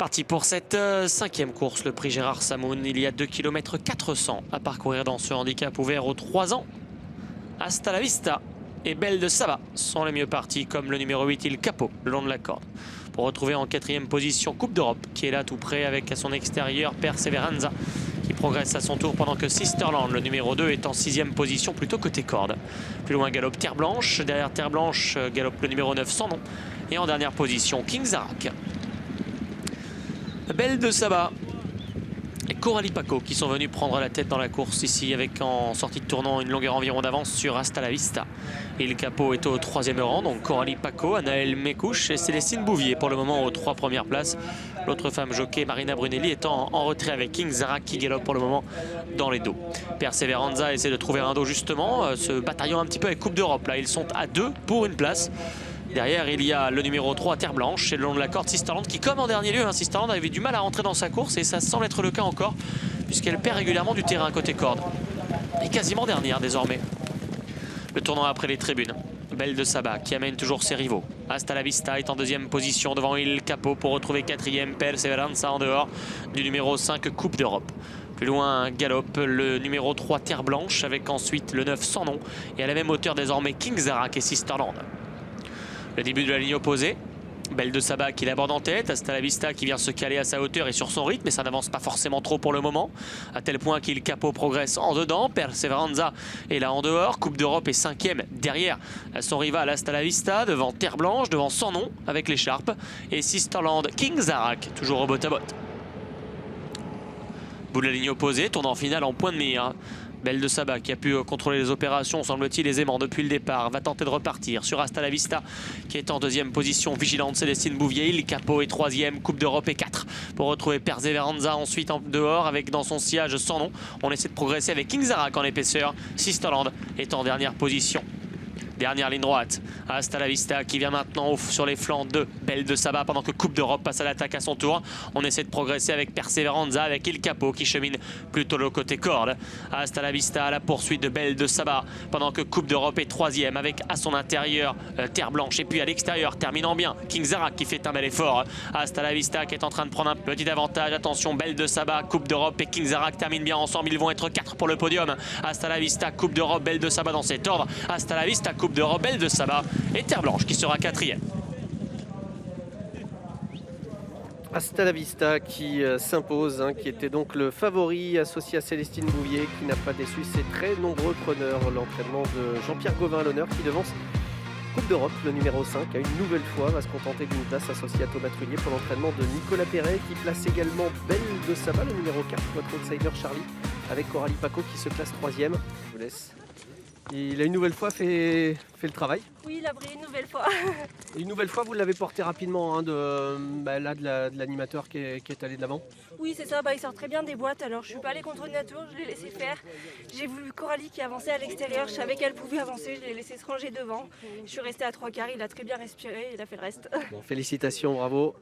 Parti pour cette cinquième course, le prix Gérard Samoun. Il y a 2 km 400 à parcourir dans ce handicap ouvert aux 3 ans. Hasta la Vista et Belle de Saba sont les mieux partis, comme le numéro 8, Il Capo, le long de la corde. Pour retrouver en quatrième position Coupe d'Europe, qui est là tout près avec à son extérieur Perseveranza, qui progresse à son tour pendant que Sisterland, le numéro 2, est en sixième position plutôt côté corde. Plus loin, galope Terre Blanche. Derrière Terre Blanche, galope le numéro 9, Sans Nom. Et en dernière position, King Zarak. Belle de Saba et Coralie Paco qui sont venus prendre la tête dans la course ici, avec en sortie de tournant une longueur environ d'avance sur Hasta la Vista. Et le capot est au 3e rang, donc Coralie Paco, Anaëlle Mécouche et Célestine Bouvier pour le moment aux 3 premières places. L'autre femme jockey, Marina Brunelli, étant en retrait avec King Zarak qui galope pour le moment dans les dos. Perseveranza essaie de trouver un dos justement, se bataillant un petit peu avec Coupe d'Europe. Là, ils sont à 2 pour une place. Derrière, il y a le numéro 3, Terre Blanche, et le long de la corde, Sisterland, qui, comme en dernier lieu, Sisterland avait du mal à rentrer dans sa course, et ça semble être le cas encore, puisqu'elle perd régulièrement du terrain côté corde. Et quasiment dernière désormais. Le tournant après les tribunes. Belle de Saba qui amène toujours ses rivaux. Hasta la Vista est en 2e position devant Il Capo pour retrouver 4e Perseveranza en dehors du numéro 5, Coupe d'Europe. Plus loin, galope le numéro 3, Terre Blanche, avec ensuite le 9, Sans Nom, et à la même hauteur désormais King Zarak et Sisterland. Le début de la ligne opposée. Belle de Saba qui l'aborde en tête. Hasta la Vista qui vient se caler à sa hauteur et sur son rythme, mais ça n'avance pas forcément trop pour le moment. À tel point qu'il Capo progresse en dedans. Perseveranza est là en dehors. Coupe d'Europe est 5e derrière son rival Hasta la Vista. Devant Terre Blanche, devant Sans Nom avec l'écharpe. Et Sisterland, King Zarak, toujours au botte à botte. Bout de la ligne opposée, tournant final en point de mire. Belle de Saba qui a pu contrôler les opérations, semble-t-il, aisément depuis le départ, va tenter de repartir sur Hasta la Vista qui est en 2e position. Vigilante, Célestine Bouvier. Il Capo est 3e, Coupe d'Europe est 4. Pour retrouver Perseveranza ensuite en dehors avec dans son sillage Sans Nom. On essaie de progresser avec King Zarak en épaisseur. Sisterland est en dernière position. Dernière ligne droite, Hasta la Vista qui vient maintenant sur les flancs de Belle de Saba pendant que Coupe d'Europe passe à l'attaque à son tour. On essaie de progresser avec Perseveranza, avec Il Capo qui chemine plutôt le côté corde. Hasta la Vista à la poursuite de Belle de Saba pendant que Coupe d'Europe est 3e avec à son intérieur Terre Blanche, et puis à l'extérieur, terminant bien, King Zarak qui fait un bel effort. Hasta la Vista qui est en train de prendre un petit avantage. Attention, Belle de Saba, Coupe d'Europe et King Zarak terminent bien ensemble. Ils vont être 4 pour le podium. Hasta la Vista, Coupe d'Europe, Belle de Saba dans cet ordre. Hasta la Vista, Coupe d'Europe, Belle de Saba et Terre Blanche qui sera 4e. Hasta la Vista qui s'impose, qui était donc le favori associé à Célestine Bouvier, qui n'a pas déçu ses très nombreux preneurs. L'entraînement de Jean-Pierre Gauvin à l'honneur qui devance Coupe d'Europe, le numéro 5, à une nouvelle fois va se contenter d'une place associée à Thomas Trunier pour l'entraînement de Nicolas Perret, qui place également Belle de Saba, le numéro 4, notre outsider Charlie, avec Coralie Paco qui se classe 3e. Je vous laisse. Il a une nouvelle fois fait le travail. Oui, il a brillé une nouvelle fois. Et une nouvelle fois, vous l'avez porté rapidement de l'animateur qui est allé de l'avant. Oui, c'est ça, il sort très bien des boîtes, alors je suis pas allée contre nature, je l'ai laissé faire. J'ai voulu Coralie qui avançait à l'extérieur, je savais qu'elle pouvait avancer, je l'ai laissé se ranger devant. Je suis restée à 3 quarts, il a très bien respiré, il a fait le reste. Bon, félicitations, bravo.